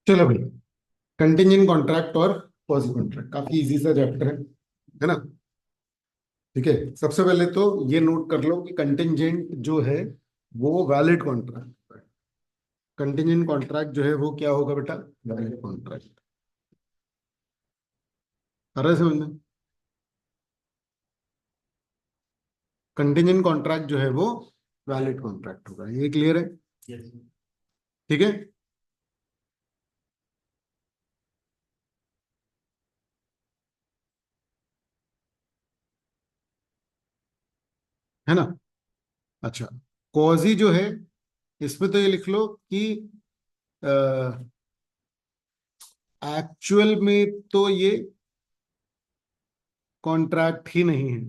चलो भाई, contingent contract और पॉजिटिव कॉन्ट्रैक्ट काफी इजी सा चैप्टर है ना। ठीक है, सबसे पहले तो ये नोट कर लो कि कंटिंजेंट जो है वो वैलिड कॉन्ट्रैक्ट है। कंटिंजेंट कॉन्ट्रैक्ट जो है वो क्या होगा बेटा? Valid contract. आ रहा है समझ में? कंटिंजेंट कॉन्ट्रैक्ट जो है वो वैलिड कॉन्ट्रैक्ट होगा, ये क्लियर है? Yes. ठीक है। है ना? अच्छा, कॉजी जो है इसमें तो ये लिख लो कि एक्चुअल में तो ये कॉन्ट्रैक्ट ही नहीं है।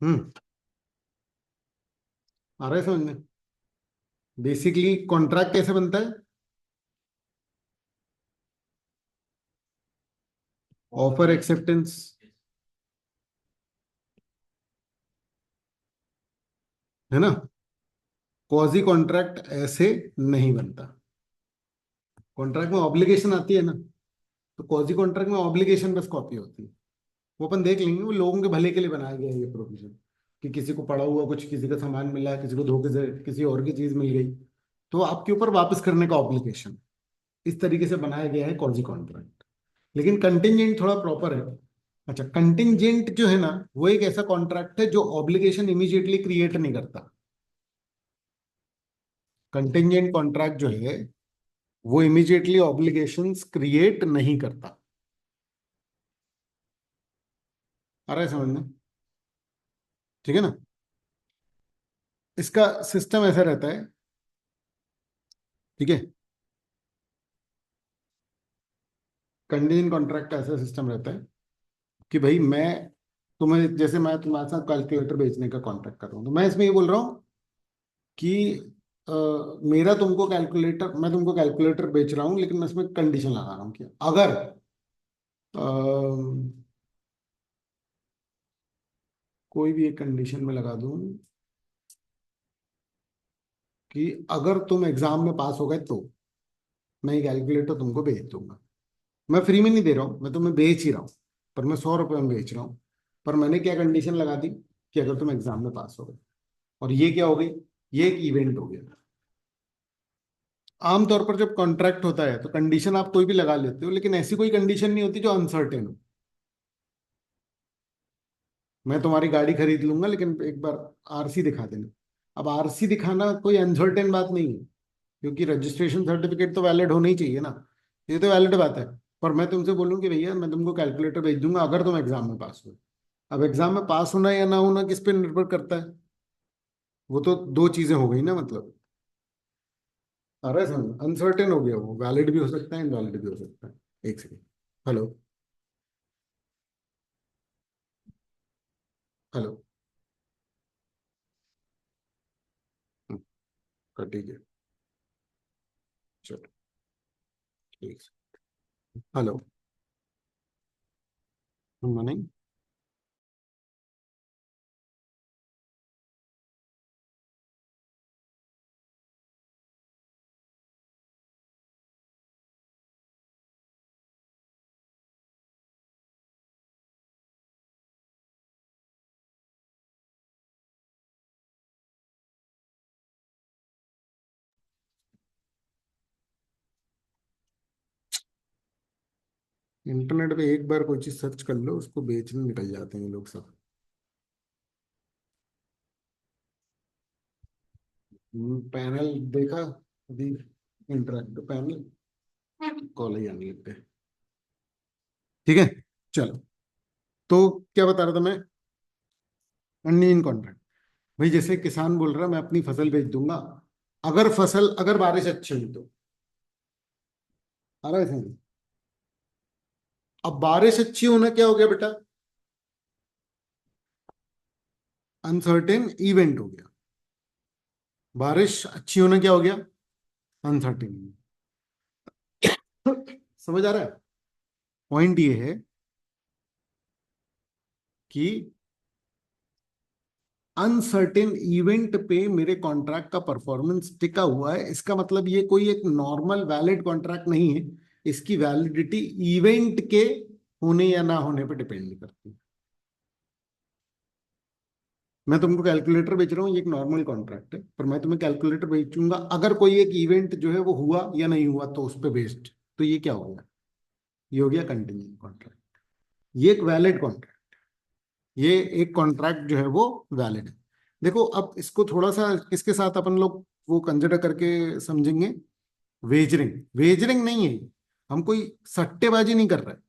हम्म। आ रहा है समझ में? बेसिकली कॉन्ट्रैक्ट कैसे बनता है? ऑफर एक्सेप्टेंस, है ना? कॉजी कॉन्ट्रैक्ट ऐसे नहीं बनता। कॉन्ट्रैक्ट में ऑब्लिगेशन आती है ना, तो कॉजी कॉन्ट्रैक्ट में ऑब्लिगेशन बस कॉपी होती है। वो अपन देख लेंगे, वो लोगों के भले के लिए बनाया गया है ये प्रोविजन, कि किसी को पड़ा हुआ कुछ, किसी का सामान मिला, किसी को धोखे से किसी और की चीज मिल गई, तो आपके ऊपर वापस करने का ऑब्लिगेशन, इस तरीके से बनाया गया है कॉजी कॉन्ट्रैक्ट। लेकिन कंटिंजेंट थोड़ा प्रॉपर है। अच्छा, कंटिंजेंट जो है ना, वो एक ऐसा कॉन्ट्रैक्ट है जो ऑब्लिगेशन इमीडिएटली क्रिएट नहीं करता। कंटिंजेंट कॉन्ट्रैक्ट जो है वो इमीडिएटली ऑब्लिगेशंस क्रिएट नहीं करता। आ रहा है समझ में? ठीक है ना? इसका सिस्टम ऐसा रहता है। ठीक है, कंटिजेंट कॉन्ट्रैक्ट का ऐसा सिस्टम रहता है कि भाई मैं तुम्हें, जैसे मैं तुम्हारे साथ कैलकुलेटर बेचने का कॉन्ट्रैक्ट कर रहा हूँ, तो मैं इसमें ये बोल रहा हूँ कि अ, मेरा तुमको कैलकुलेटर, मैं तुमको कैलकुलेटर बेच रहा हूँ, लेकिन मैं इसमें कंडीशन लगा रहा हूँ कि अगर अ, कोई भी एक कंडीशन में लगा दूं कि अगर तुम एग्जाम में पास हो गए तो मैं ये कैलकुलेटर तुमको बेच दूंगा। मैं फ्री में नहीं दे रहा हूँ, मैं तुम्हें बेच ही रहा हूँ, पर मैं 100 रुपये में बेच रहा हूँ। पर मैंने क्या कंडीशन लगा दी कि अगर तुम एग्जाम में पास हो गए। और ये क्या हो गई? ये एक इवेंट हो गया। आमतौर पर जब कॉन्ट्रैक्ट होता है तो कंडीशन आप कोई भी लगा लेते हो, लेकिन ऐसी कोई कंडीशन नहीं होती जो अनसर्टेन हो। मैं तुम्हारी गाड़ी खरीद लूंगा, लेकिन एक बार आरसी दिखा देना। अब आरसी दिखाना कोई अनसर्टेन बात नहीं है, क्योंकि रजिस्ट्रेशन सर्टिफिकेट तो वैलिड होना ही चाहिए ना। ये तो वैलिड बात है। पर मैं तुमसे बोलूँ कि भैया मैं तुमको कैलकुलेटर भेज दूंगा अगर तुम एग्जाम में पास हो। अब एग्जाम में पास होना या ना होना किस पे निर्भर करता है? वो तो दो चीजें हो गई ना, मतलब। अरे समझ, अनसर्टेन हो गया, वो वैलिड भी हो सकता है, इनवैलिड भी हो सकता है। एक सेकेंड। हेलो? हेलो? हम्म, ठीक है। चलो, ठीक है। हेलो? नहीं। इंटरनेट पे एक बार कोई चीज सर्च कर लो, उसको बेचने निकल जाते हैं लोग सब। पैनल देखा अभी? इंटरैक्टिव पैनल, कॉल ही आने लगते हैं। ठीक है, चलो। तो क्या बता रहा था मैं? इन कॉन्ट्रैक्ट, भाई जैसे किसान बोल रहा है मैं अपनी फसल बेच दूंगा अगर फसल, अगर बारिश अच्छी हुई तो। आ रहा है समझ? अब बारिश अच्छी होना क्या हो गया बेटा? अनसर्टेन इवेंट हो गया। बारिश अच्छी होना क्या हो गया? अनसर्टेन। समझ आ रहा है? पॉइंट ये है कि अनसर्टेन इवेंट पे मेरे कॉन्ट्रैक्ट का परफॉर्मेंस टिका हुआ है, इसका मतलब ये कोई एक नॉर्मल वैलिड कॉन्ट्रैक्ट नहीं है। इसकी वैलिडिटी इवेंट के होने या ना होने पर डिपेंड करती है। मैं तुमको कैलकुलेटर बेच रहा हूँ, ये एक नॉर्मल कॉन्ट्रैक्ट है, पर मैं तुम्हें कैलकुलेटर बेचूंगा अगर कोई एक इवेंट जो है वो हुआ या नहीं हुआ तो उस पर बेस्ड। तो ये क्या हो गया? ये हो गया कंटिजेंट कॉन्ट्रैक्ट। ये एक वैलिड कॉन्ट्रैक्ट, ये एक कॉन्ट्रैक्ट जो है वो वैलिड है। देखो अब इसको थोड़ा सा किसके साथ अपन लोग वो कंसिडर करके समझेंगे। वेजरिंग, वेजरिंग नहीं है, हम कोई सट्टेबाजी नहीं कर रहे।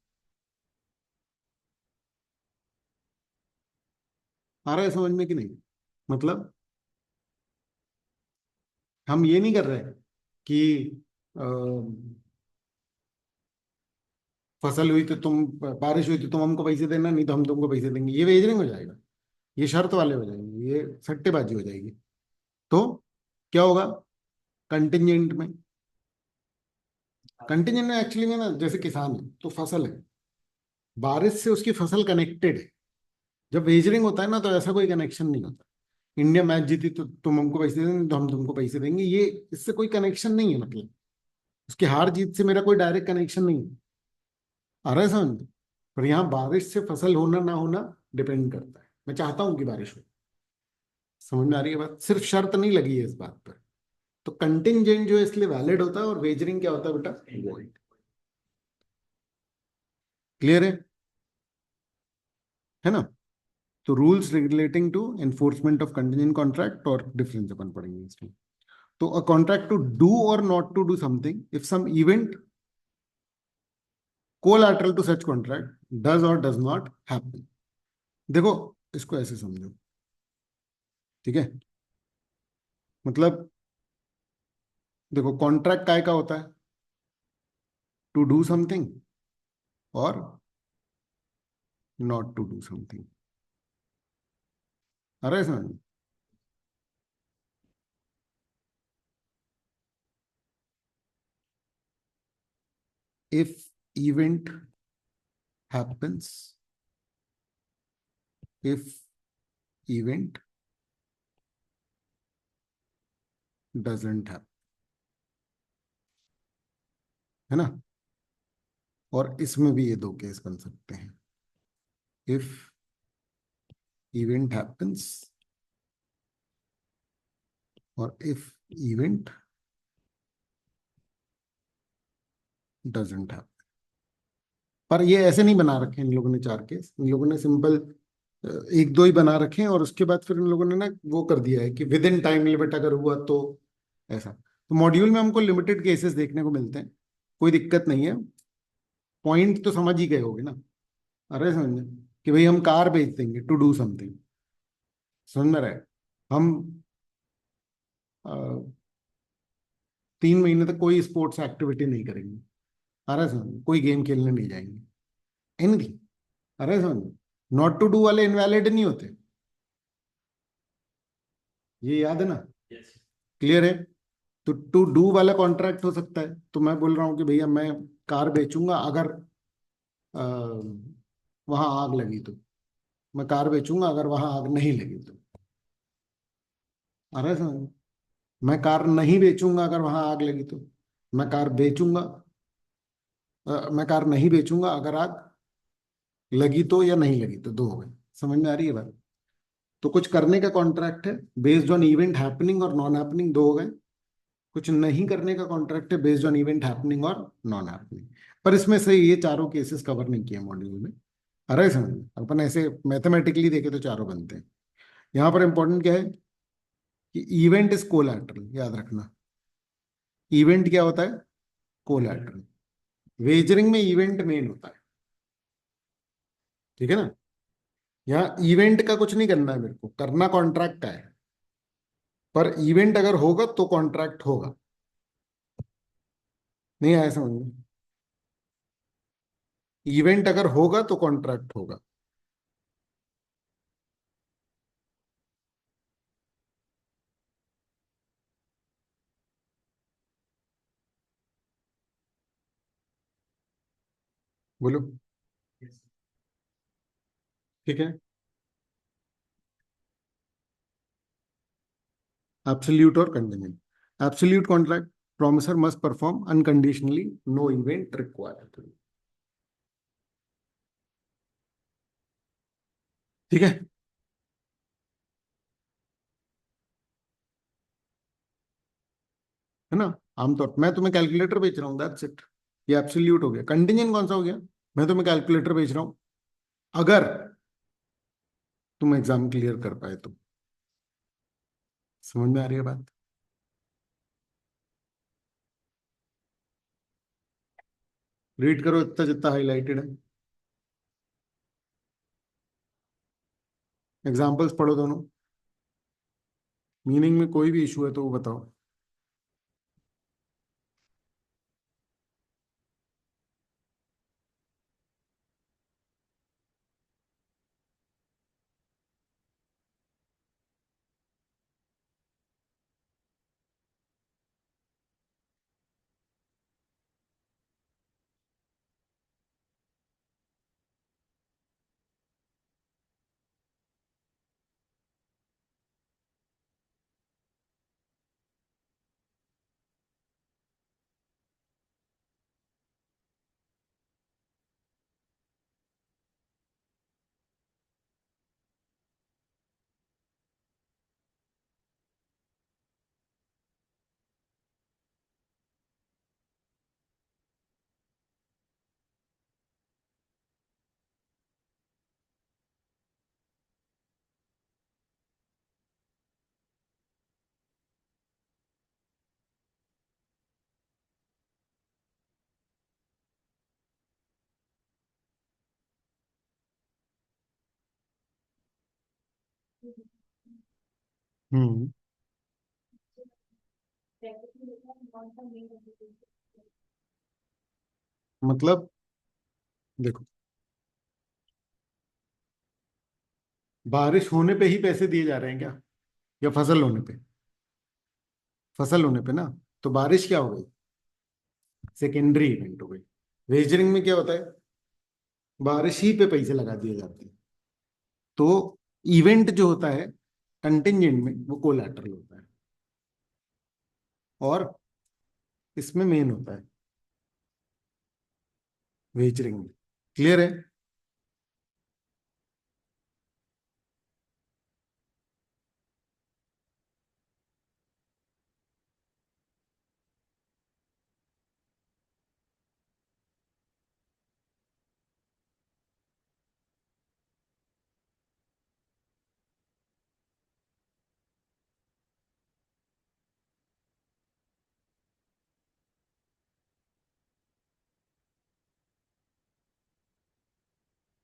आ रहा है समझ में कि नहीं? मतलब हम ये नहीं कर रहे कि अ, फसल हुई तो तुम, बारिश हुई तो तुम हमको पैसे देना, नहीं तो हम तुमको पैसे देंगे, ये वेजरिंग हो जाएगा। ये शर्त वाले हो जाएंगे, ये सट्टेबाजी हो जाएगी। तो क्या होगा कंटिजेंट में? कंटिजेंट में एक्चुअली में ना, जैसे किसान है तो फसल है, बारिश से उसकी फसल कनेक्टेड है। जब वेजरिंग होता है ना तो ऐसा कोई कनेक्शन नहीं होता। इंडिया मैच जीती तो तुम हमको पैसे देंगे, तो हम तुमको पैसे देंगे, ये इससे कोई कनेक्शन नहीं है। मतलब उसकी हार जीत से मेरा कोई डायरेक्ट कनेक्शन नहीं है। आ रहा है समझ में? पर यहाँ बारिश से फसल होना ना होना डिपेंड करता है। मैं चाहता हूँ कि बारिश हो। समझ में आ रही है बात? सिर्फ शर्त नहीं लगी है इस बात पर। तो कंटिजेंट जो है इसलिए वैलिड होता है, और वेजरिंग क्या होता है बेटा? वॉइड। क्लियर है ना? तो rules relating to enforcement of contingent contract और डिफरेंस अपन पढ़ेंगे इसमें। तो अ कॉन्ट्रैक्ट टू डू और not to do something if some event collateral to such contract does और डज नॉट हैपन। देखो इसको ऐसे समझो, ठीक है? मतलब देखो कॉन्ट्रैक्ट काय का होता है? टू डू समथिंग और नॉट टू डू समथिंग। अरे समझ, if event happens, if event doesn't happen, है ना? और इसमें भी ये दो केस बन सकते हैं। इफ इवेंट हैपन्स और इफ इवेंट डजंट हैपन। पर ये ऐसे नहीं बना रखे इन लोगों ने चार केस, इन लोगों ने सिंपल एक दो ही बना रखे हैं, और उसके बाद फिर इन लोगों ने ना वो कर दिया है कि विद इन टाइम लिमिट अगर हुआ तो ऐसा। तो मॉड्यूल में हमको लिमिटेड केसेस देखने को मिलते हैं, कोई दिक्कत नहीं है। पॉइंट तो समझ ही गए होगे ना? अरे समझे कि भाई हम कार बेच देंगे टू डू समथिंग। समझ में रहे? हम 3 महीने तक कोई स्पोर्ट्स एक्टिविटी नहीं करेंगे। अरे समझ, कोई गेम खेलने नहीं जाएंगे, एनीथिंग। अरे समझ, नॉट टू डू वाले इनवैलिड नहीं होते, ये याद है ना? क्लियर है? तो टू डू वाला कॉन्ट्रैक्ट हो सकता है। तो मैं बोल रहा हूँ कि भैया मैं कार बेचूंगा अगर वहां आग लगी तो, मैं कार बेचूंगा अगर वहां आग नहीं लगी तो। अरे समझ, मैं कार नहीं बेचूंगा अगर वहां आग लगी तो। मैं कार बेचूंगा, मैं कार नहीं बेचूंगा अगर आग लगी तो या नहीं लगी तो, दो हो गए। समझ में आ रही है बात? तो कुछ करने का कॉन्ट्रैक्ट है बेस्ड ऑन इवेंट हैपनिंग और नॉन हैपनिंग, दो हो गए। कुछ नहीं करने का कॉन्ट्रैक्ट है बेस्ड ऑन इवेंट हैपनिंग और नॉन हैपनिंग। पर इसमें से ये चारों केसेस कवर नहीं किए मॉड्यूल में। अरे समझ में, अपन ऐसे मैथमेटिकली देखे तो चारों बनते हैं। यहाँ पर इंपॉर्टेंट क्या है कि इवेंट इज कोलैटरल, याद रखना। इवेंट क्या होता है? कोलैटरल। वेजरिंग में इवेंट मेन होता है, ठीक है ना? यहाँ इवेंट का कुछ नहीं करना है, मेरे को करना कॉन्ट्रैक्ट का है। पर इवेंट अगर होगा तो कॉन्ट्रैक्ट होगा। नहीं आया समझ में? इवेंट अगर होगा तो कॉन्ट्रैक्ट होगा। बोलो। ठीक है। एब्सोल्यूट और contingent. Absolute contract, promiser must perform unconditionally, no event required। ठीक है। है ना। आमतौर मैं तुम्हें कैलकुलेटर बेच रहा हूँ, दैट्स इट। ये एब्सोल्यूट हो गया। कंटिजेंट कौन सा हो गया? मैं तुम्हें कैलकुलेटर बेच रहा हूँ अगर तुम एग्जाम क्लियर कर पाए तो। समझ में आ रही है बात? रीड करो इतना जितना हाईलाइटेड है। एग्जाम्पल्स पढ़ो दोनों। मीनिंग में कोई भी इशू है तो वो बताओ। हम्म। मतलब देखो, बारिश होने पे ही पैसे दिए जा रहे हैं क्या, या फसल होने पे? फसल होने पे ना। तो बारिश क्या हो गई? सेकेंडरी इवेंट हो गई। वेजरिंग में क्या होता है? बारिश ही पे पैसे लगा दिए जाते हैं। तो इवेंट जो होता है कंटिंजेंट में, वो कोलैटरल होता है। और इसमें मेन होता है वेजरिंग में। क्लियर है?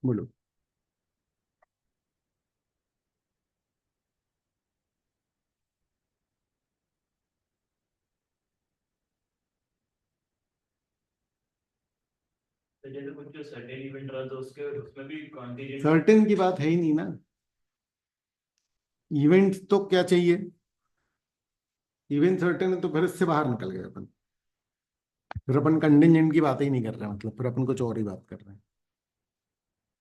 बोलो। तो जैसे कुछ जो सर्टेन इवेंट रहा तो उसके उसमें भी कॉन्टीजेंट। सर्टेन की बात है ही नहीं ना। इवेंट तो क्या चाहिए? इवेंट सर्टेन है तो फिर इससे बाहर निकल गए अपन। फिर अपन कंटिजेंट की बात ही नहीं कर रहे हैं, मतलब फिर अपन कुछ और ही बात कर रहे हैं।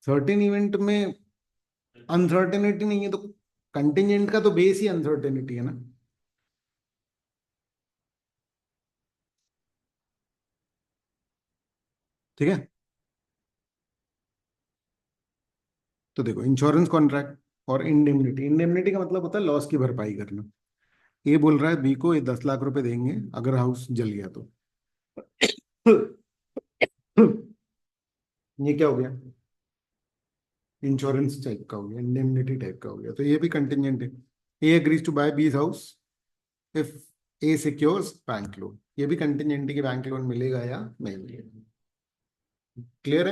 सर्टेन इवेंट में अनसर्टेनिटी नहीं है तो कंटिजेंट का तो बेस ही अनसर्टेनिटी है ना। ठीक है। तो देखो, इंश्योरेंस कॉन्ट्रैक्ट और इंडेमनिटी। इंडेमनिटी का मतलब होता है लॉस की भरपाई करना। ए बोल रहा है बी को, ये 10 लाख रुपए देंगे अगर हाउस जल गया तो। ये क्या हो गया? इंश्योरेंस टाइप का हो गया, इंडेमनिटी टाइप का हो गया। तो ये भी कंटिजेंट है। ए एग्रीज टू बाय बीज house if A secures bank loan. ये भी कंटिजेंट की बैंक लोन मिलेगा या नहीं मिलेगा। क्लियर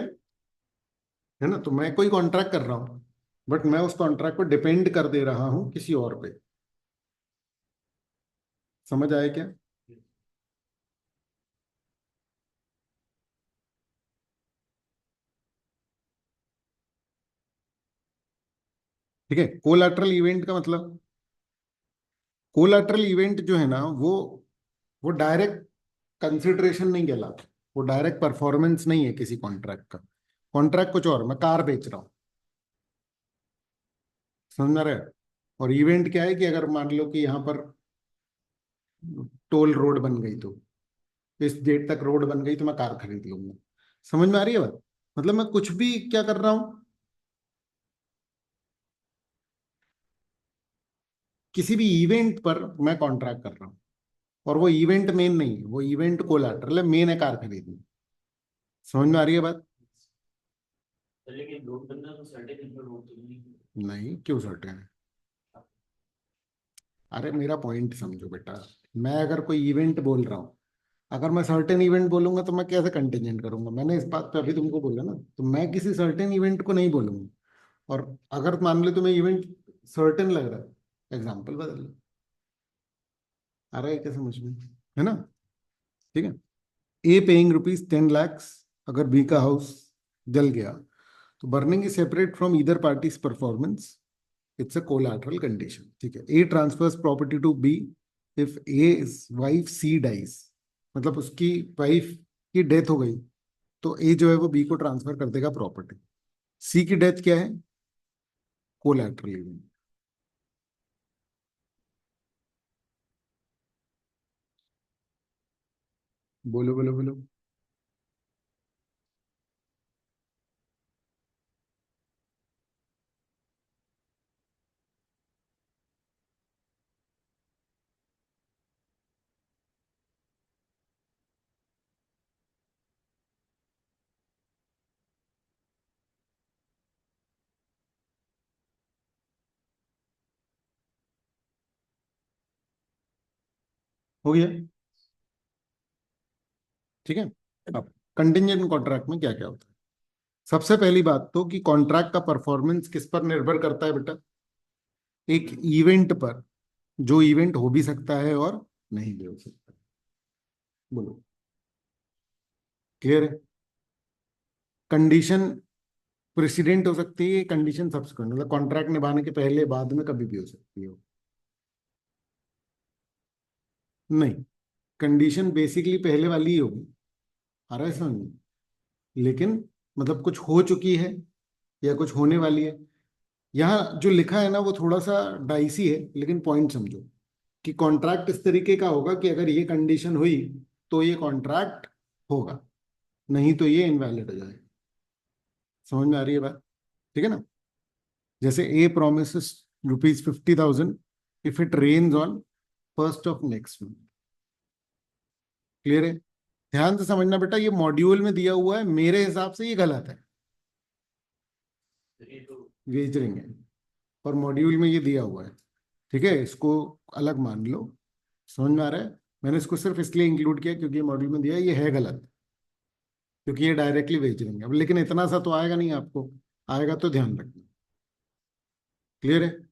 है ना। तो मैं कोई कॉन्ट्रैक्ट कर रहा हूँ, बट मैं उस कॉन्ट्रैक्ट को डिपेंड कर दे रहा हूँ किसी और पे। समझ आया क्या? ठीक है। कोलैटरल इवेंट का मतलब, कोलैटरल इवेंट जो है ना, वो डायरेक्ट कंसिडरेशन नहीं कहलाता। वो डायरेक्ट परफॉर्मेंस नहीं है किसी कॉन्ट्रैक्ट का। कॉन्ट्रैक्ट कुछ और, मैं कार बेच रहा हूँ, समझ में आ रहा है। और इवेंट क्या है कि अगर मान लो कि यहाँ पर टोल रोड बन गई, तो इस डेट तक रोड बन गई तो मैं कार खरीद लूंगा। समझ में आ रही है बात। मतलब मैं कुछ भी क्या कर रहा हूँ, किसी भी इवेंट पर मैं कॉन्ट्रैक्ट कर रहा हूँ, और वो इवेंट मेन नहीं है, वो इवेंट कोलैटरल है, मेन है कार खरीदना। समझ में आ रही है बात। तो लेकिन लोड करना तो सर्टेन इतना लोड तो नहीं है। नहीं, क्यों सर्टेन है। अरे मेरा पॉइंट समझो बेटा, मैं अगर कोई इवेंट बोल रहा हूँ, अगर मैं सर्टेन इवेंट बोलूंगा तो मैं कैसे कंटिजेंट करूंगा, मैंने इस बात पे अभी तुमको बोला ना, तो मैं किसी सर्टेन इवेंट को नहीं बोलूंगा। और अगर मान लो तुम्हें इवेंट सर्टेन लग रहा है, एग्जाम्पल बदल लो। आ रहा है क्या समझ में, है ना। ठीक है। ए पेइंग ₹10 लाख, अगर बी का हाउस जल गया, तो burning is separate from either parties performance, it's a collateral condition. ठीक है। A transfers property to B if A wife C dies, मतलब उसकी वाइफ की डेथ हो गई, तो ए जो है वो बी को ट्रांसफर कर देगा प्रॉपर्टी। सी की डेथ क्या है, कोलैटरल इवेंट। बोलो बोलो बोलो। हो गया। ठीक है। अब कंटिंजेंट कॉन्ट्रैक्ट में क्या क्या होता है। सबसे पहली बात तो कि कॉन्ट्रैक्ट का परफॉर्मेंस किस पर निर्भर करता है बेटा, एक इवेंट पर, जो इवेंट हो भी सकता है और नहीं भी हो सकता। बोलो। क्लियर है। कंडीशन प्रेसिडेंट हो सकती है, कंडीशन सब्सिक्वेंट, मतलब कॉन्ट्रैक्ट निभाने के पहले बाद में कभी भी हो सकती है। नहीं, कंडीशन बेसिकली पहले वाली ही होगी। आ रहा है समझ में। लेकिन मतलब कुछ हो चुकी है या कुछ होने वाली है, यहाँ जो लिखा है ना वो थोड़ा सा डाइसी है, लेकिन पॉइंट समझो कि कॉन्ट्रैक्ट इस तरीके का होगा कि अगर ये कंडीशन हुई तो ये कॉन्ट्रैक्ट होगा, नहीं तो ये इनवैलिड हो जाए। समझ में आ रही है बात। ठीक है ना। जैसे A promise ₹50,000 if it rains on 1st of next month। Clear है। ध्यान से समझना बेटा, ये मॉड्यूल में दिया हुआ है, मेरे हिसाब से ये गलत है, तो ये तो वेजरिंग है, और मॉड्यूल में ये दिया हुआ है। ठीक है, इसको अलग मान लो। समझ में आ रहा है। मैंने इसको सिर्फ इसलिए इंक्लूड किया क्योंकि ये मॉड्यूल में दिया है, ये है गलत, क्योंकि ये डायरेक्टली वेजरिंग है। अब लेकिन इतना सा तो आएगा नहीं आपको, आएगा तो ध्यान रखना। क्लियर है।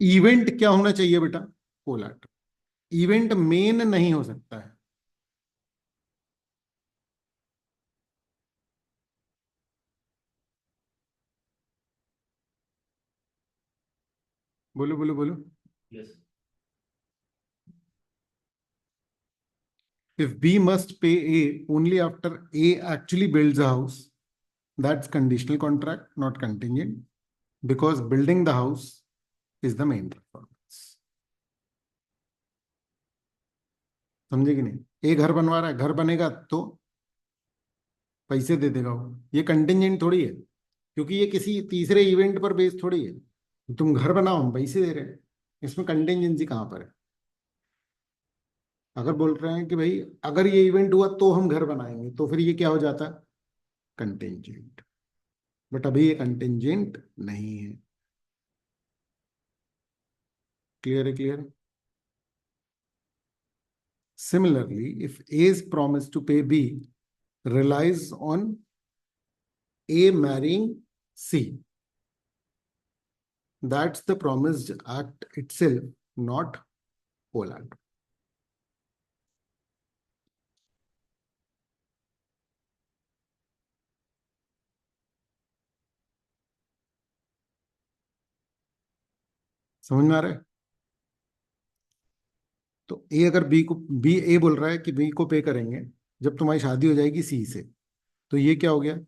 इवेंट क्या होना चाहिए बेटा, कोलैटरल। इवेंट मेन नहीं हो सकता है। बोलो बोलो बोलो। Yes. If B must pay A only after A actually builds a house, that's conditional contract, not contingent, because building the house is the main performance. समझे कि नहीं। ए घर बनवा रहा है, घर बनेगा तो पैसे दे देगा वो, ये कंटिंजेंट थोड़ी है, क्योंकि ये किसी तीसरे इवेंट पर बेस्ड थोड़ी है। तुम घर बनाओ, हम पैसे दे रहे हैं, इसमें कंटिंजेंसी कहाँ पर है। अगर बोल रहे हैं कि भाई अगर ये इवेंट हुआ तो हम घर बनाएंगे, तो फिर ये क्या हो जाता है, कंटिंजेंट। बट अभी ये कंटिंजेंट नहीं है। क्लियर है, क्लियर है। Similarly, if A's promise to pay B relies on A marrying C, that's the promised act itself, not collateral. समझ में आ रहा है? तो ए अगर बी को, बी ए बोल रहा है कि बी को पे करेंगे जब तुम्हारी शादी हो जाएगी सी से, तो ये क्या हो गया?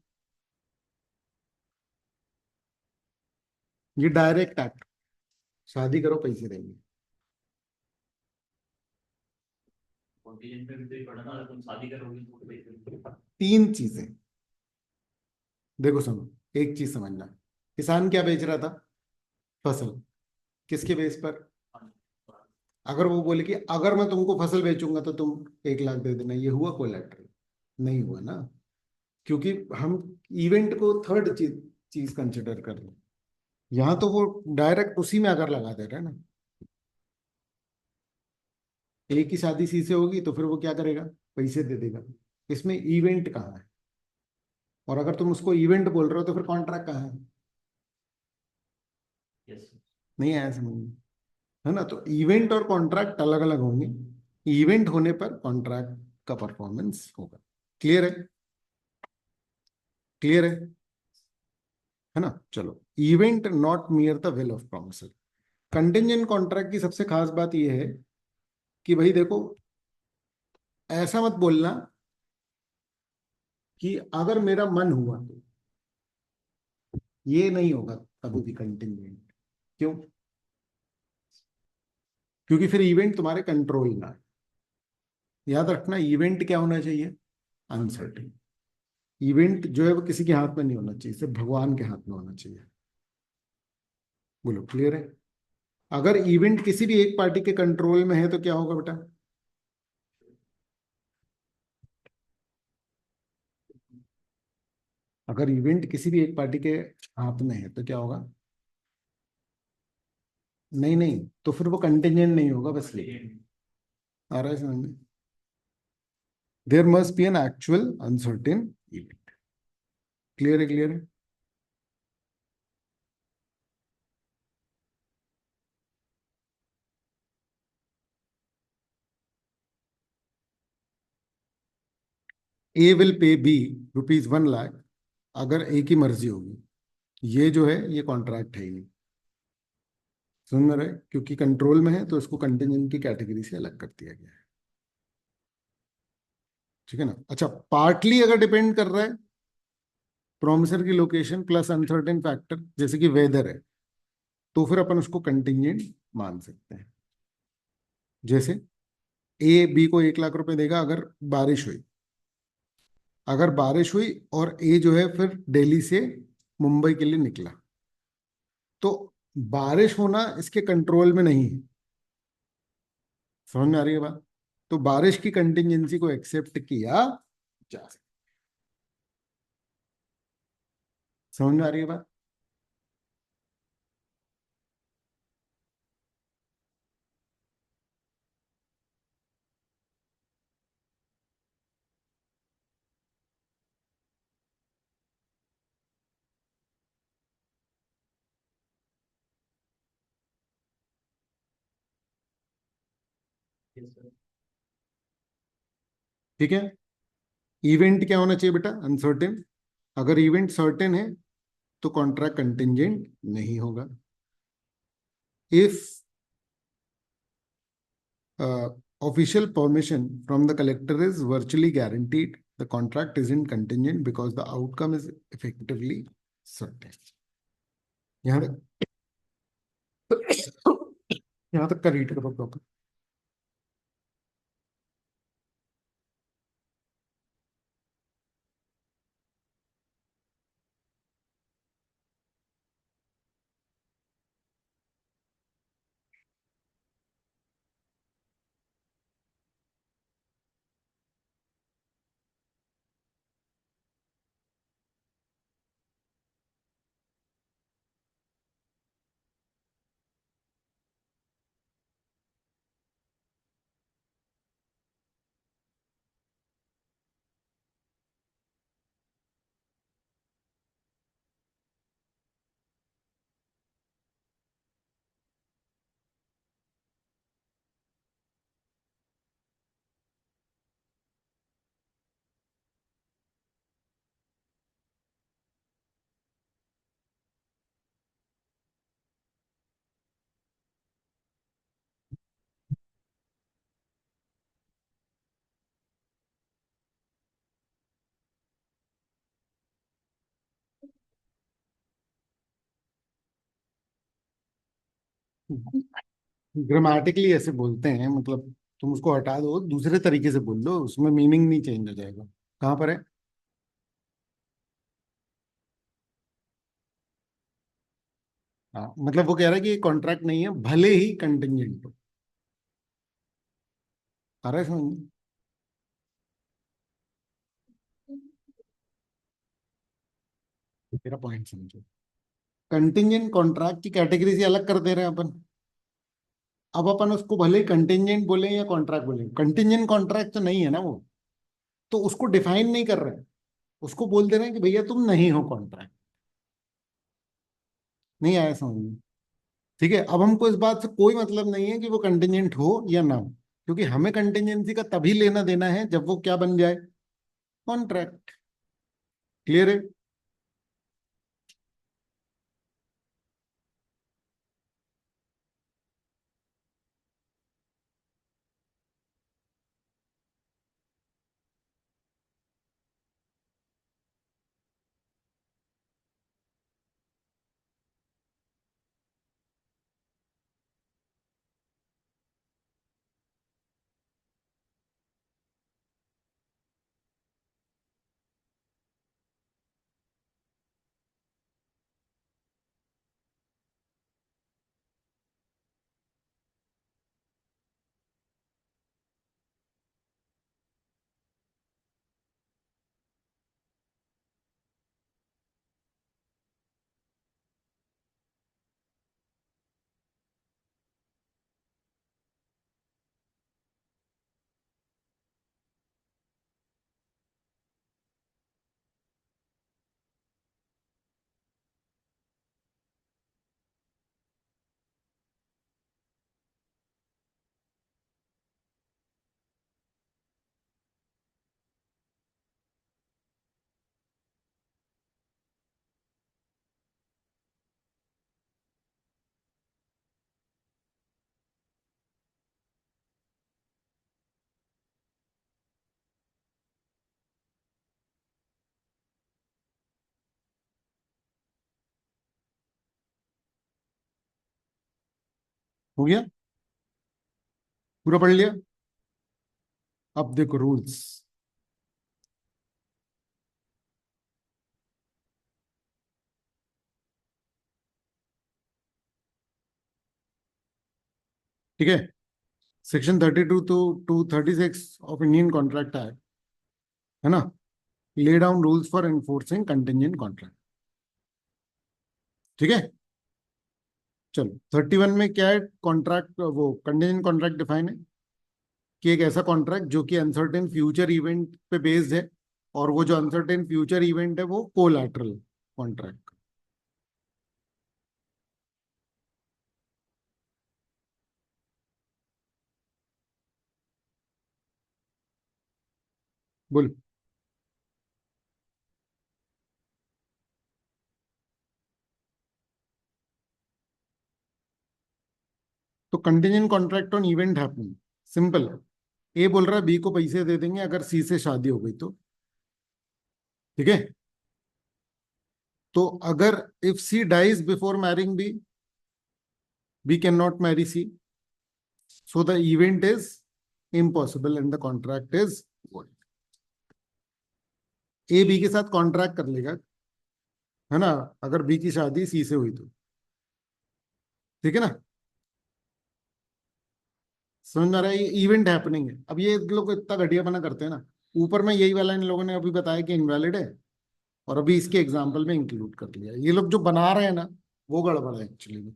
ये डायरेक्ट एक्ट, शादी करो पैसे देंगे। कॉन्टिजेंट में भी तो ये पढ़ा ना, अगर तुम शादी करोगे तो देख। तीन चीजें, देखो सुनो, एक चीज समझना, किसान क्या बेच रहा था? फसल। किसके बेस पर? अगर वो बोले कि अगर मैं तुमको फसल बेचूंगा तो तुम 1 लाख दे देना, ये हुआ कोलैटरल? नहीं हुआ ना, क्योंकि हम इवेंट को थर्ड चीज चीज कंसिडर कर रहे हैं। यहाँ तो वो डायरेक्ट उसी में अगर लगा दे रहे हैं ना। एक ही शादी सी से होगी तो फिर वो क्या करेगा? पैसे दे देगा। इसमें इवेंट कहाँ है? और अगर तुम उसको इवेंट बोल रहे हो तो फिर कॉन्ट्रैक्ट कहाँ है? यस। नहीं आया समझ में? है ना? तो इवेंट और कॉन्ट्रैक्ट अलग अलग होंगे। इवेंट होने पर कॉन्ट्रैक्ट का परफॉर्मेंस होगा। क्लियर है? क्लियर है ना? चलो, event not मियर the will of promiser. Contingent contract की सबसे खास बात यह है कि भाई देखो, ऐसा मत बोलना कि अगर मेरा मन हुआ तो, ये नहीं होगा कभी भी कंटिंजेंट। क्यों? क्योंकि फिर इवेंट तुम्हारे कंट्रोल में है। याद रखना, इवेंट क्या होना चाहिए? अनसर्टेन। इवेंट जो है वो किसी के हाथ में नहीं होना चाहिए, सिर्फ भगवान के हाथ में होना चाहिए। बोलो, क्लियर है? अगर इवेंट किसी भी एक पार्टी के कंट्रोल में है तो क्या होगा बेटा? अगर इवेंट किसी भी एक पार्टी के हाथ में है तो क्या होगा? नहीं नहीं, तो फिर वो कंटिजेंट नहीं होगा, बस ये। आ रहा है समझ में? There must be an actual uncertain event. Clear है? क्लियर है? A will pay B ₹1 lakh, अगर ए की मर्जी होगी। ये जो है ये कॉन्ट्रैक्ट है ही नहीं। समझ में रहे? क्योंकि कंट्रोल में है तो इसको कंटिजेंट की कैटेगरी से अलग कर दिया गया है। ठीक है ना? अच्छा, पार्टली अगर डिपेंड कर रहा है, प्रोमिसर की लोकेशन प्लस अनसर्टेन फैक्टर जैसे कि वेदर है, तो फिर अपन उसको कंटिजेंट मान सकते हैं। जैसे ए बी को 1 लाख रुपए देगा अगर बारिश हुई। अगर बारिश हुई और ए जो है फिर दिल्ली से मुंबई के लिए निकला, तो बारिश होना इसके कंट्रोल में नहीं है। समझ में आ रही है बात? तो बारिश की कंटिजेंसी को एक्सेप्ट किया जा सकता। समझ में आ रही है बात? Yes sir. ठीक है। इवेंट क्या होना चाहिए बेटा? अनसर्टेन। अगर इवेंट सर्टेन है तो कॉन्ट्रैक्ट कंटिजेंट नहीं होगा। If official permission from the collector is virtually guaranteed, the contract isn't contingent because the outcome is effectively certain. यहाँ तक, यहाँ तक का रीड करो प्रॉपर। ग्रामेटिकली ऐसे बोलते हैं, मतलब तुम उसको हटा दो, दूसरे तरीके से बोल दो, उसमें मीनिंग नहीं चेंज हो जाएगा। कहाँ पर है? हाँ, मतलब वो कह रहा है कि ये कॉन्ट्रैक्ट नहीं है भले ही कंटिंजेंट हो। आ रहा है समझ में? तेरा पॉइंट समझो। कंटिंजेंट कॉन्ट्रैक्ट की कैटेगरी से अलग कर दे रहे हैं अपन। अब अपन उसको भले ही कंटिंजेंट बोले या कॉन्ट्रैक्ट बोले, कंटिंजेंट कॉन्ट्रैक्ट तो नहीं है ना वो, तो उसको डिफाइन नहीं कर रहे हैं। उसको बोल दे रहे हैं कि भैया तुम नहीं हो कॉन्ट्रैक्ट। नहीं आया समझ में? ठीक है, अब हमको इस बात से कोई मतलब नहीं है कि वो कंटिंजेंट हो या ना हो, क्योंकि हमें कंटिंजेंसी का तभी लेना देना है जब वो क्या बन जाए, कॉन्ट्रैक्ट। क्लियर है? हो गया? पूरा पढ़ लिया? अब देखो रूल्स। ठीक है, section 32 to 36 of Indian Contract Act, है ना, lay down rules for enforcing contingent contract. ठीक है, चलो 31 में क्या है? कॉन्ट्रैक्ट, वो कंटिंजेंट कॉन्ट्रैक्ट डिफाइन है कि एक ऐसा कॉन्ट्रैक्ट जो कि अनसर्टेन फ्यूचर इवेंट पे बेस्ड है, और वो जो अनसर्टेन फ्यूचर इवेंट है वो कोलैटरल कॉन्ट्रैक्ट। बोल। तो contingent contract on event happening, simple है। ए बोल रहा है बी को पैसे दे देंगे अगर सी से शादी हो गई तो। ठीक है, तो अगर if C dies before marrying B can not marry C, so the event is impossible and the contract is void। A B के साथ कॉन्ट्रैक्ट कर लेगा, है ना, अगर बी की शादी सी से हुई तो। ठीक है ना? समझ में आ रहा है? ये इवेंट हैपनिंग है। अब ये लोग इतना घटिया बना करते हैं ना, ऊपर में यही वाला इन लोगों ने अभी बताया कि इनवैलिड है, और अभी इसके एग्जाम्पल में इंक्लूड कर लिया। ये लोग जो बना रहे हैं ना, वो गड़बड़ है एक्चुअली में।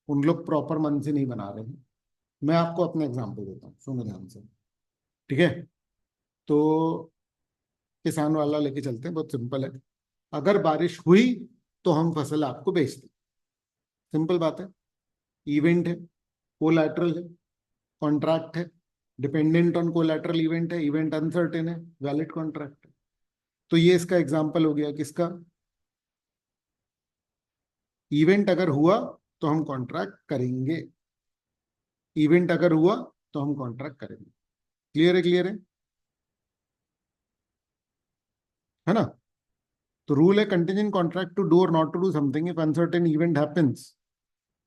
उन लोग प्रॉपर मन से नहीं बना रहे हैं। मैं आपको अपना एग्जाम्पल देता हूँ, सुनो ध्यान से। ठीक है, तो किसान वाला लेके चलते हैं, बहुत सिंपल है। अगर बारिश हुई तो हम फसल आपको बेच दें। सिंपल बात है। इवेंट है, कोलैटरल है, कॉन्ट्रैक्ट है, डिपेंडेंट ऑन कोलैटरल इवेंट है, इवेंट अनसर्टेन है, वैलिड कॉन्ट्रैक्ट है। तो ये इसका एग्जाम्पल हो गया किसका? इवेंट अगर हुआ तो हम कॉन्ट्रैक्ट करेंगे। इवेंट अगर हुआ तो हम कॉन्ट्रैक्ट करेंगे। क्लियर है? क्लियर है ना? तो रूल है कंटिजेंट कॉन्ट्रैक्ट टू डू और not to do something if uncertain event happens,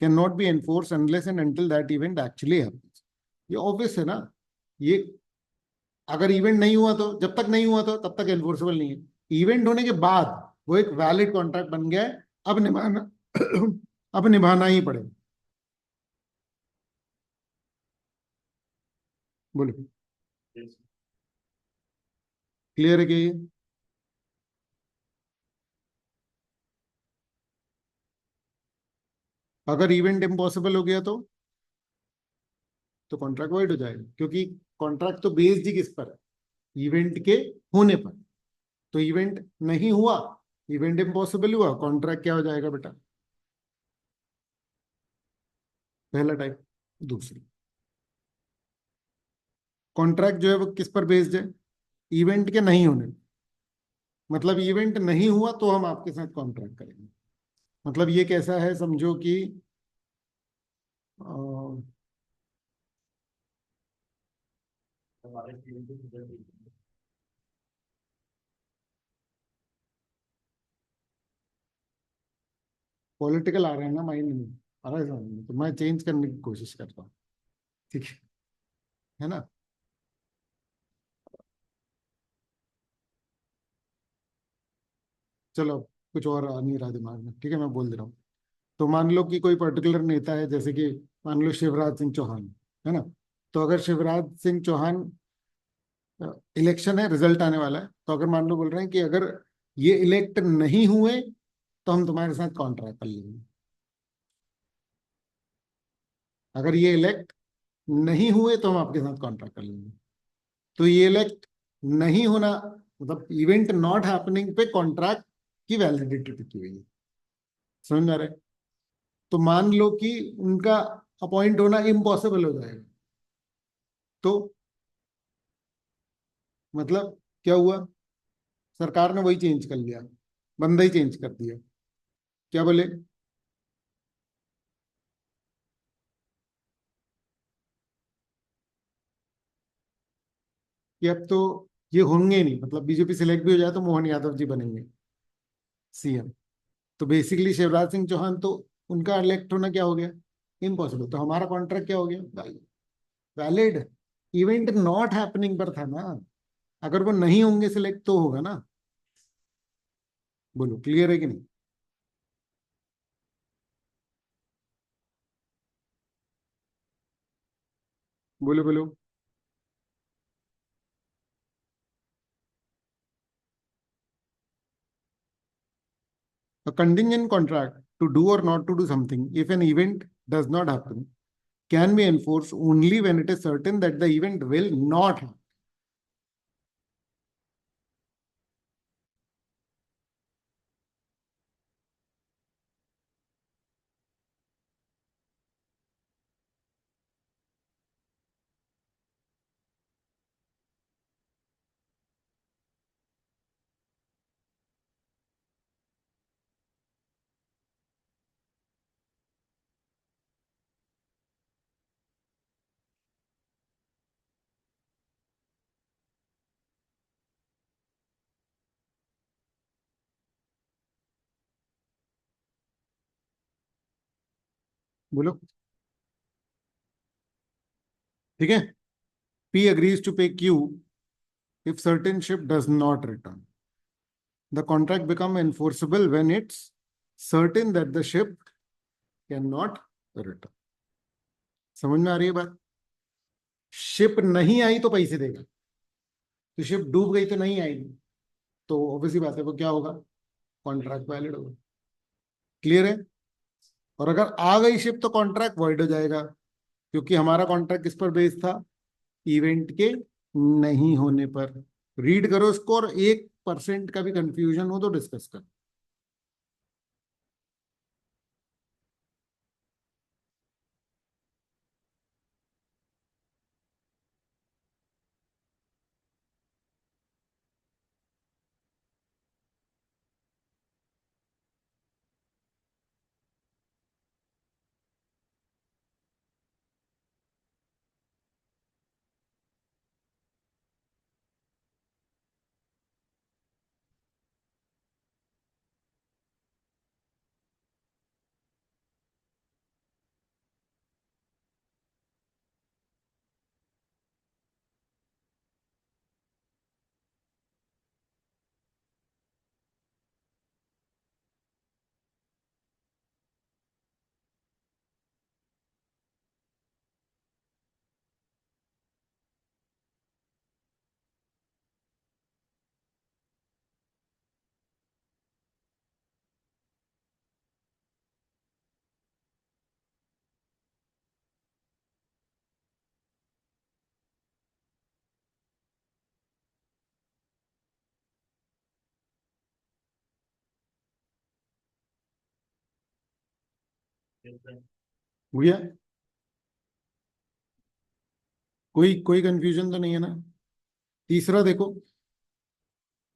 can not be enforce unless and until that event actually happens. ये ऑब्वियस है ना। ये अगर इवेंट नहीं हुआ तो, जब तक नहीं हुआ तो तब तक एनफोर्सेबल नहीं है। इवेंट होने के बाद वो एक वैलिड कॉन्ट्रैक्ट बन गया है, अब निभाना अब निभाना ही पड़ेगा। बोलो, Yes. क्लियर है कि ये? अगर इवेंट इम्पॉसिबल हो गया तो कॉन्ट्रैक्ट वाइड हो जाएगा, क्योंकि कॉन्ट्रैक्ट तो बेस्ड ही किस पर है, इवेंट के होने पर। तो इवेंट नहीं हुआ, इवेंट इम्पॉसिबल हुआ, कॉन्ट्रैक्ट क्या हो जाएगा बेटा? पहला टाइप। दूसरी, कॉन्ट्रैक्ट जो है वो किस पर बेस्ड है? इवेंट के नहीं होने पर। मतलब इवेंट नहीं हुआ तो हम आपके साथ कॉन्ट्रैक्ट करेंगे। मतलब ये कैसा है, समझो कि हमारे team को किधर भी- पॉलिटिकल आ रहे हैं ना माइंड में, आ रहा है समझ में, तो मैं चेंज करने की कोशिश करता हूँ। ठीक है ना? चलो, कुछ और आ नहीं रहा दिमाग में, ठीक है, मैं बोल दे रहा हूँ। तो मान लो कि कोई पर्टिकुलर नेता है, जैसे कि मान लो शिवराज सिंह चौहान, है ना? तो अगर शिवराज सिंह चौहान, इलेक्शन है, रिजल्ट आने वाला है, तो अगर मान लो बोल रहे हैं कि अगर ये इलेक्ट नहीं हुए तो हम तुम्हारे साथ कॉन्ट्रैक्ट कर लेंगे। अगर ये इलेक्ट नहीं हुए तो हम आपके साथ कॉन्ट्रैक्ट कर लेंगे। तो ये इलेक्ट नहीं होना, मतलब इवेंट नॉट हैपनिंग पे कॉन्ट्रैक्ट की वैलिडिटी टिकी हुई है। समझ में आ रहा है? तो मान लो कि उनका अपॉइंट होना इम्पॉसिबल हो जाएगा, तो मतलब क्या हुआ? सरकार ने वही चेंज कर लिया, बंदा ही चेंज कर दिया। क्या बोले? कि अब तो ये होंगे नहीं, मतलब बीजेपी सिलेक्ट भी हो जाए तो मोहन यादव जी बनेंगे सीएम। तो बेसिकली शिवराज सिंह चौहान तो, उनका इलेक्ट होना क्या हो गया? इम्पॉसिबल। तो हमारा कॉन्ट्रैक्ट क्या हो गया? वैलिड। इवेंट नॉट हैपनिंग पर था ना, अगर वो नहीं होंगे सिलेक्ट तो होगा ना। बोलो, क्लियर है कि नहीं? बोलो बोलो। A contingent contract to do or not to do something, if an event does not happen, can be enforced only when it is certain that the event will not happen. बोलो, ठीक है। P agrees to pay Q if certain ship does not return. The contract become enforceable when it's certain that the ship cannot return. समझ में आ रही है बात? Ship नहीं आई तो पैसे देगा, तो शिप डूब गई तो नहीं आएगी, तो ऑब्वियसली बात है वो क्या होगा? कॉन्ट्रैक्ट वैलिड होगा। क्लियर है? और अगर आ गई शिप तो कॉन्ट्रैक्ट वॉइड हो जाएगा, क्योंकि हमारा कॉन्ट्रैक्ट किस पर बेस्ड था? इवेंट के नहीं होने पर। रीड करो इसको, और 1% का भी कंफ्यूजन हो तो डिस्कस करो। हो गया? कोई कोई कंफ्यूजन तो नहीं है ना? तीसरा देखो,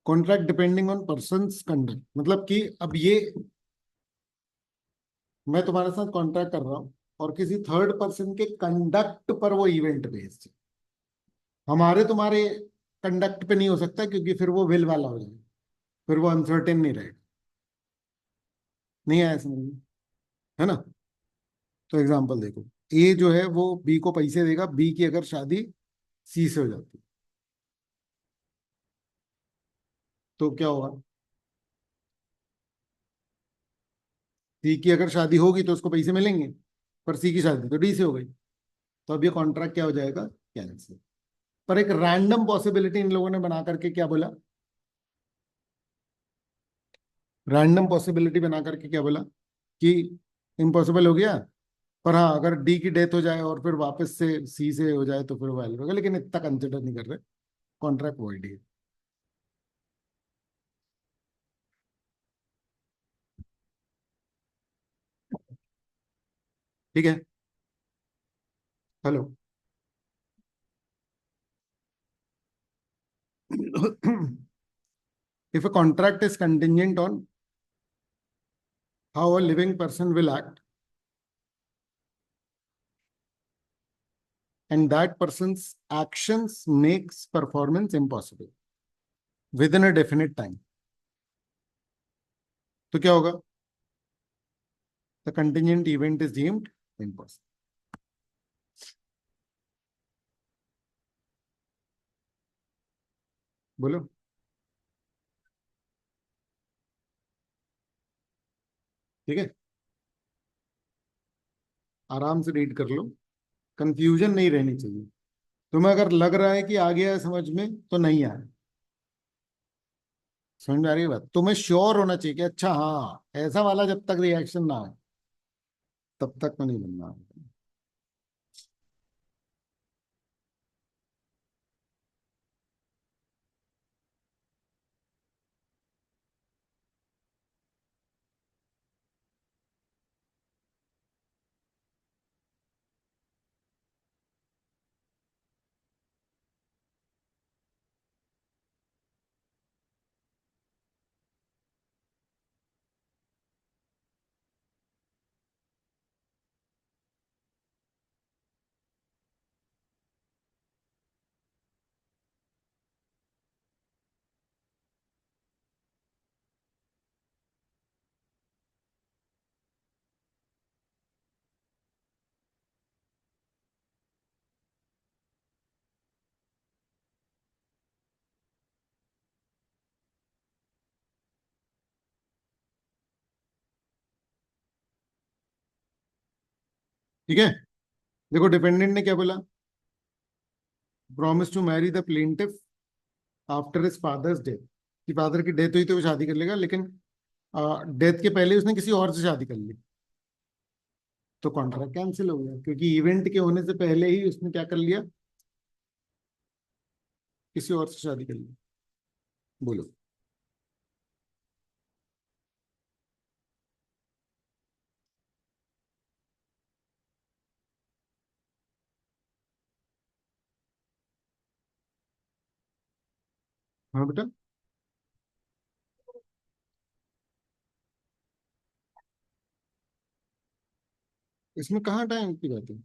contract depending on persons conduct, मतलब कि अब ये मैं तुम्हारे साथ कॉन्ट्रैक्ट कर रहा हूं और किसी थर्ड पर्सन के कंडक्ट पर वो इवेंट बेस्ड, हमारे तुम्हारे कंडक्ट पे नहीं हो सकता क्योंकि फिर वो विल वाला हो जाएगा, फिर वो अनसर्टेन नहीं रहेगा। नहीं आया समझ में? है ना? तो एग्जांपल देखो, ए जो है वो बी को पैसे देगा, बी की अगर शादी सी से हो जाती है तो क्या होगा? सी की अगर शादी होगी तो उसको पैसे मिलेंगे, पर सी की शादी तो डी से हो गई, तो अब ये कॉन्ट्रैक्ट क्या हो जाएगा? कैंसिल। पर एक रैंडम पॉसिबिलिटी इन लोगों ने बना करके क्या बोला? रैंडम पॉसिबिलिटी बना करके क्या बोला कि इम्पॉसिबल हो गया, पर हाँ अगर डी की डेथ हो जाए और फिर वापस से सी से हो जाए तो फिर वैलिड होगा, लेकिन इतना कंसिडर नहीं कर रहे, कॉन्ट्रैक्ट वॉइड है। ठीक है? Hello? if a contract is contingent on how a living person will act and that person's actions makes performance impossible within a definite time, तो क्या होगा? The contingent event is deemed impossible. बोलो। ठीक है, आराम से रीड कर लो, confusion नहीं रहनी चाहिए। तुम्हें अगर लग रहा है कि आ गया है समझ में तो नहीं आया, समझ में आ रही है बात? तुम्हें श्योर होना चाहिए कि अच्छा हाँ ऐसा वाला जब तक रिएक्शन ना आए तब तक तो नहीं बनना। ठीक है, देखो डिपेंडेंट ने क्या बोला? Promise to marry the plaintiff after his father's death, कि फादर की डेथ हुई तो वो शादी कर लेगा, लेकिन डेथ के पहले उसने किसी और से शादी कर ली, तो कॉन्ट्रैक्ट कैंसिल हो गया क्योंकि इवेंट के होने से पहले ही उसने क्या कर लिया? किसी और से शादी कर ली। बोलो। हाँ बेटा, इसमें कहाँ टाइम की बात है?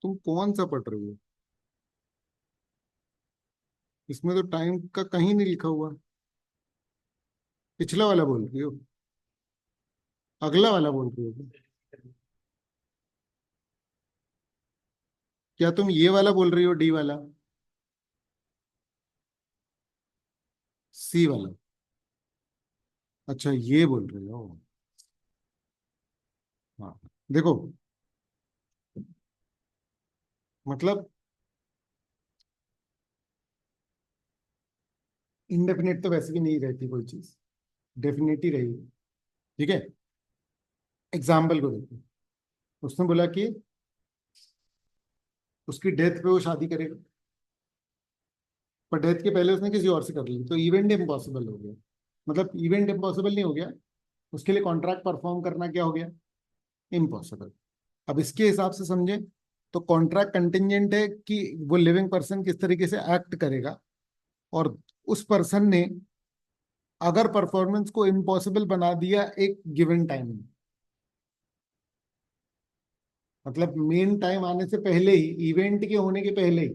तुम कौन सा पढ़ रहे हो? इसमें तो टाइम का कहीं नहीं लिखा हुआ। पिछला वाला बोल रही हो? अगला वाला बोल रही हो? क्या तुम ये वाला बोल रही हो, डी वाला? सी वाला? अच्छा ये बोल रही हो? हाँ, देखो, मतलब इनडेफिनेट तो वैसे भी नहीं रहती कोई चीज, डेफिनेट ही रहेगी। ठीक है, एग्जाम्पल को देखो, उसने बोला कि उसकी डेथ पे वो शादी करेगा, पर डेथ के पहले उसने किसी और से कर ली तो इवेंट इम्पॉसिबल हो गया। मतलब इवेंट इम्पॉसिबल नहीं हो गया, उसके लिए कॉन्ट्रैक्ट परफॉर्म करना क्या हो गया, इम्पॉसिबल। अब इसके हिसाब से समझे तो कॉन्ट्रैक्ट कंटिंजेंट है कि वो लिविंग पर्सन किस तरीके से एक्ट करेगा, और उस पर्सन ने अगर परफॉर्मेंस को इम्पॉसिबल बना दिया एक गिवन टाइम में, मतलब मेन टाइम आने से पहले ही, इवेंट के होने के पहले ही,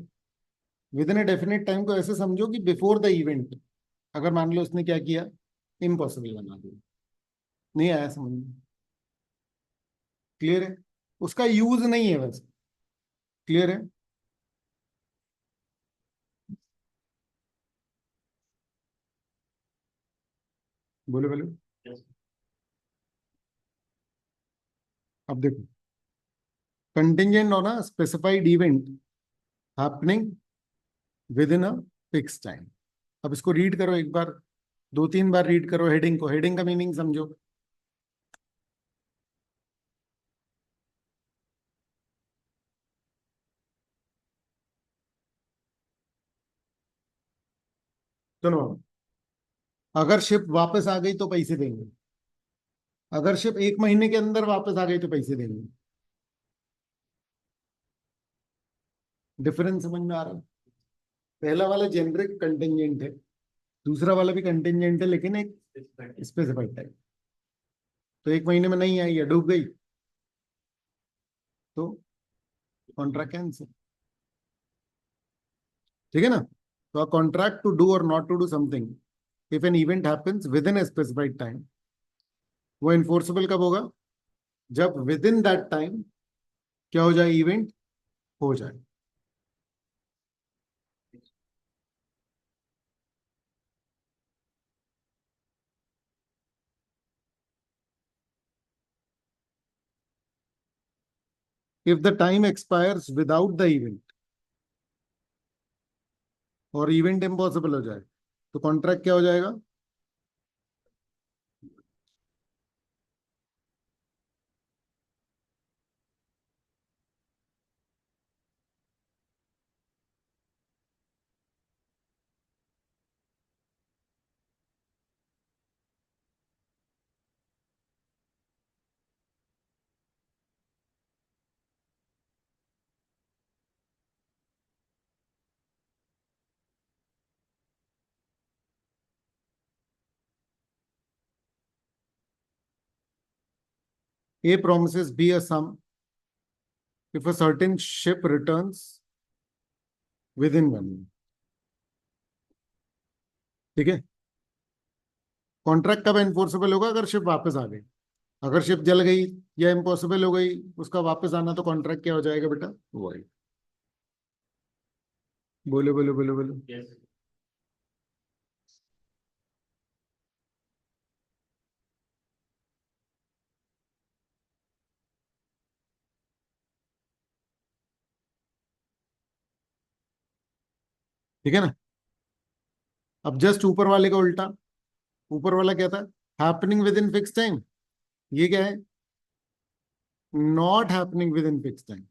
within a definite time को ऐसे समझो कि बिफोर द इवेंट, अगर मान लो उसने क्या किया, इम्पॉसिबल बना दिया। नहीं आया समझ में? क्लियर है? उसका यूज नहीं है बस। क्लियर है? बोले बोले। Yes. अब देखो, contingent on a specified event happening with in a fix time. अब इसको रीड करो एक बार, दो तीन बार रीड करो हेडिंग को, हेडिंग का मीनिंग समझो। सुनो, अगर शिप वापस आ गई तो पैसे देंगे, अगर शिप एक महीने के अंदर वापस आ गई तो पैसे देंगे। डिफरेंस समझ में आ रहा है? पहला वाला जेनरिक कंटिंजेंट है, दूसरा वाला भी कंटिंजेंट है लेकिन एक स्पेसिफाइड टाइम। तो एक महीने में नहीं आई या डूब गई तो कॉन्ट्रैक्ट कैंसिल। ठीक है ना? तो अ कॉन्ट्रैक्ट टू डू और not to do something if an event happens within a specified time, वो इन्फोर्सेबल कब होगा, जब विद इन दैट टाइम क्या हो जाए, इवेंट हो जाए। If the time expires without the event, और इवेंट इम्पॉसिबल हो जाए, तो कॉन्ट्रैक्ट क्या हो जाएगा, A promises B a sum if a certain ship returns within 1 year। ठीक है? कॉन्ट्रैक्ट कब एनफोर्सेबल होगा, अगर शिप वापस आ गई। अगर शिप जल गई या इम्पॉसिबल हो गई उसका वापस आना, तो कॉन्ट्रैक्ट क्या हो जाएगा बेटा, वही। बोले बोले बोले बोले। Yes. ठीक है ना? अब जस्ट ऊपर वाले का उल्टा, ऊपर वाला क्या था, happening with in fix time, ये क्या है, not happening with in fix time.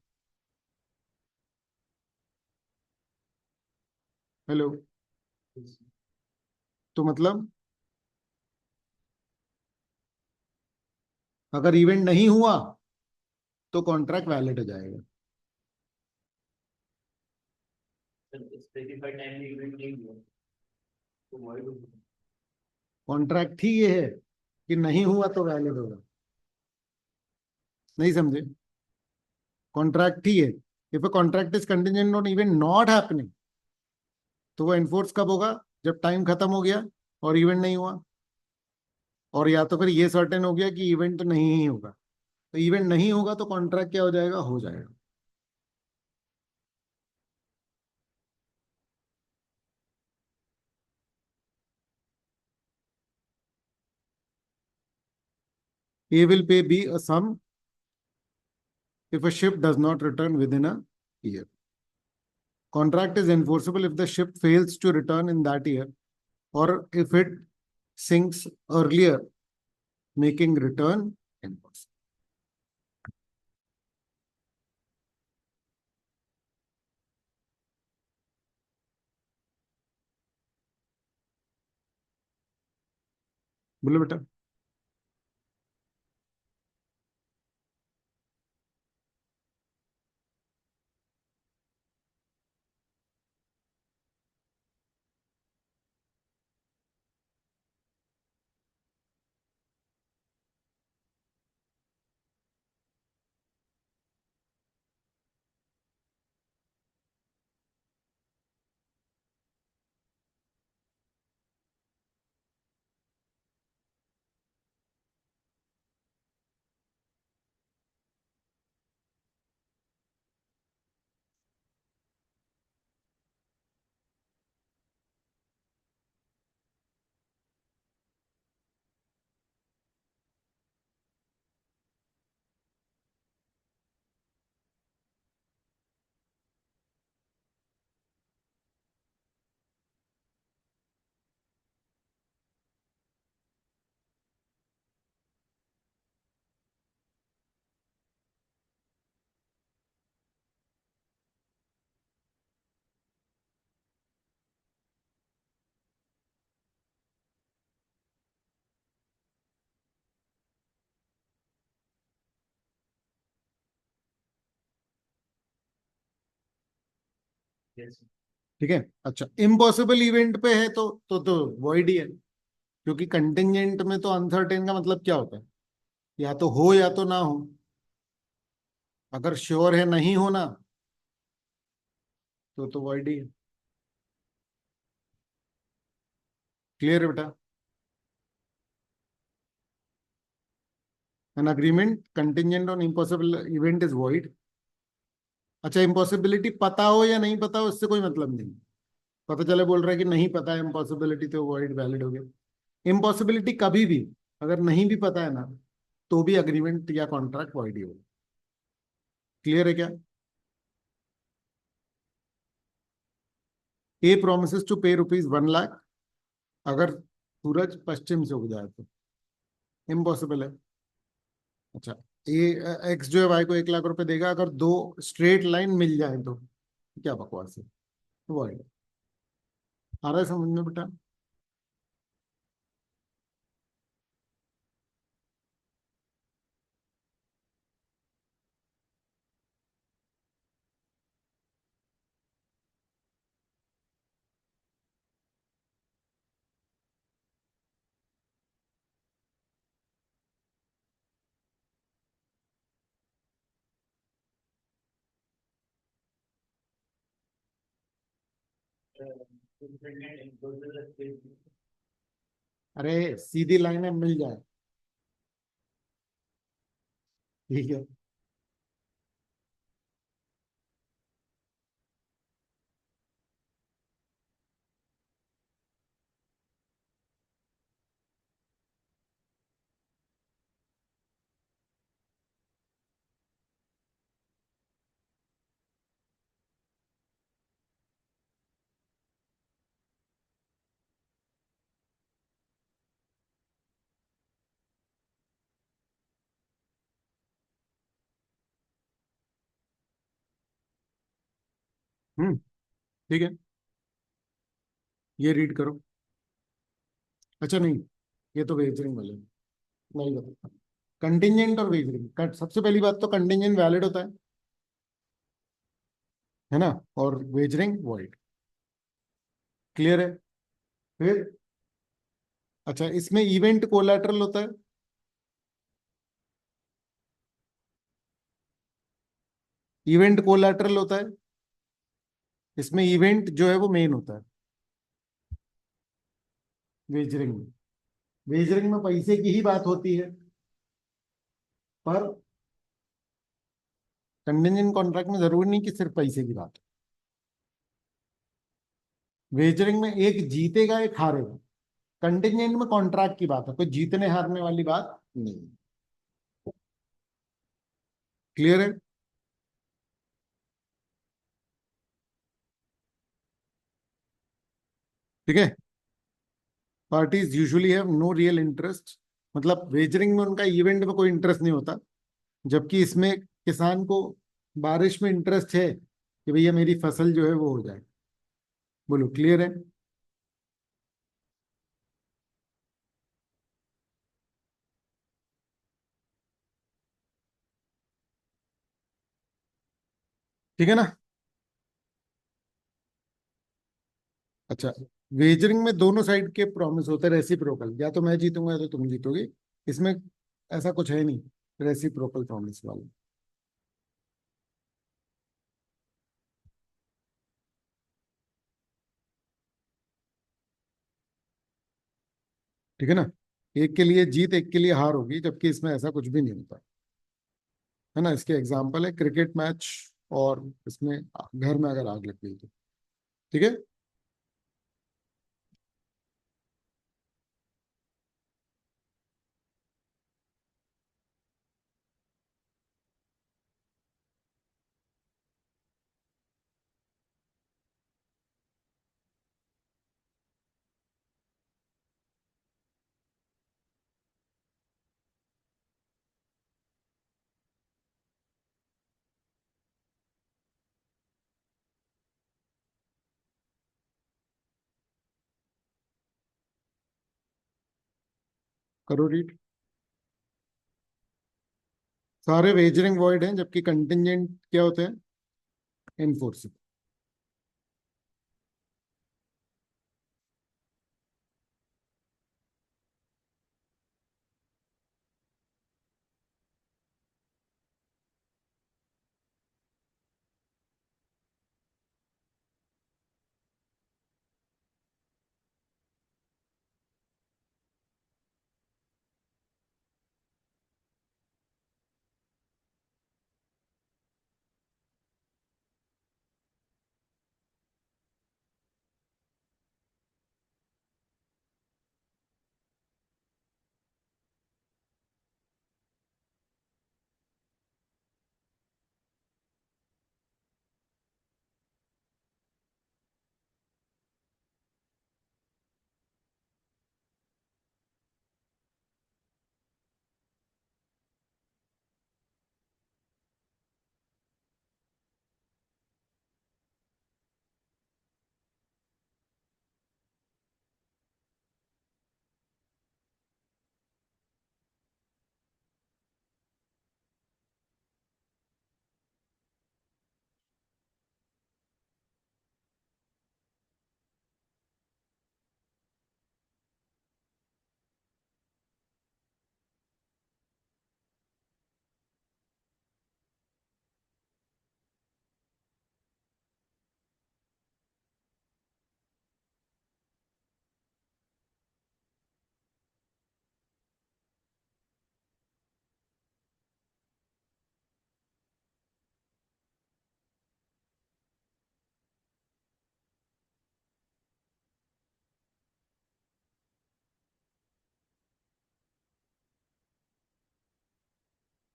Hello? Yes. तो मतलब अगर इवेंट नहीं हुआ तो कॉन्ट्रैक्ट वैलिड हो जाएगा। Sir, specified time में event नहीं हुआ तो void होगा। कॉन्ट्रैक्ट ही ये है कि नहीं हुआ तो वैलिड होगा। नहीं समझे? कॉन्ट्रैक्ट ही है, if a contract is contingent on event not happening, तो वो एनफोर्स कब होगा, जब टाइम खत्म हो गया और इवेंट नहीं हुआ, और या तो फिर ये सर्टेन हो गया कि इवेंट तो नहीं ही होगा। तो इवेंट नहीं होगा तो कॉन्ट्रैक्ट क्या हो जाएगा, हो जाएगा। A will pay B a sum if a ship does not return within a year. Contract is enforceable if the ship fails to return in that year or if it sinks earlier, making return impossible. बोलो बेटा। Yes. ठीक है। अच्छा, impossible event पे है तो void ही है, क्योंकि कंटिंजेंट में तो अनसर्टेन का मतलब क्या होता है, या तो हो या तो ना हो। अगर श्योर है नहीं होना तो वॉइड ही है। क्लियर है बेटा? An agreement contingent on impossible event is void. अच्छा, इम्पॉसिबिलिटी पता हो या नहीं पता हो इससे कोई मतलब नहीं। पता चले बोल रहा है कि नहीं पता है इम्पॉसिबिलिटी, तो वॉइड वैलिड हो गया। इम्पॉसिबिलिटी कभी भी अगर नहीं भी पता है ना, तो भी अग्रीमेंट या कॉन्ट्रैक्ट वॉइड ही होगा। क्लियर है क्या? ए प्रोमिस टू पे ₹1,00,000, अगर सूरज पश्चिम से उग जाए तो इम्पॉसिबल है। अच्छा, ए एक्स जो है वाई को ₹1,00,000 देगा अगर दो स्ट्रेट लाइन मिल जाए तो। क्या बकवास है, वॉइड। आ रहा है समझ में बेटा? Independent enclosure space. अरे सीधी लाइन है, मिल जाए, ठीक है। ठीक है, ये रीड करो। अच्छा नहीं, ये तो वेजरिंग वाले नहीं बता। कंटिंजेंट और वेजरिंग, सबसे पहली बात तो कंटिंजेंट वैलिड होता है ना, और वेजरिंग वॉइड। क्लियर है? फिर अच्छा, इसमें इवेंट कोलैटरल होता है। इवेंट कोलैटरल होता है, इसमें इवेंट जो है वो मेन होता है वेजरिंग में। वेजरिंग में पैसे की ही बात होती है, पर कंटिंजेंट कॉन्ट्रैक्ट में जरूरी नहीं कि सिर्फ पैसे की बात हो। वेजरिंग में एक जीतेगा एक हारेगा। कंटिंजेंट में कॉन्ट्रैक्ट की बात है, कोई जीतने हारने वाली बात नहीं। क्लियर है? ठीक है। Parties usually have no real interest, मतलब वेजरिंग में उनका इवेंट में कोई इंटरेस्ट नहीं होता, जबकि इसमें किसान को बारिश में इंटरेस्ट है कि भैया मेरी फसल जो है वो हो जाए। बोलो, क्लियर है? ठीक है ना। अच्छा, वेजरिंग में दोनों साइड के प्रॉमिस होते हैं रेसिप्रोकल, या तो मैं जीतूंगा या तो तुम जीतोगे। इसमें ऐसा कुछ है नहीं रेसिप्रोकल प्रॉमिस वाला। ठीक है ना। एक के लिए जीत एक के लिए हार होगी, जबकि इसमें ऐसा कुछ भी नहीं होता। है ना, इसके एग्जाम्पल है क्रिकेट मैच, और इसमें घर में अगर आग लग गई तो। ठीक है। करो रीड। सारे वेजरिंग वॉइड हैं, जबकि कंटिंजेंट क्या होते हैं, इनफोर्सिबल।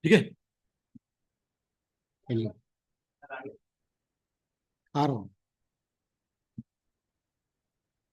ठीक है, चलिए, आ रहा हूँ।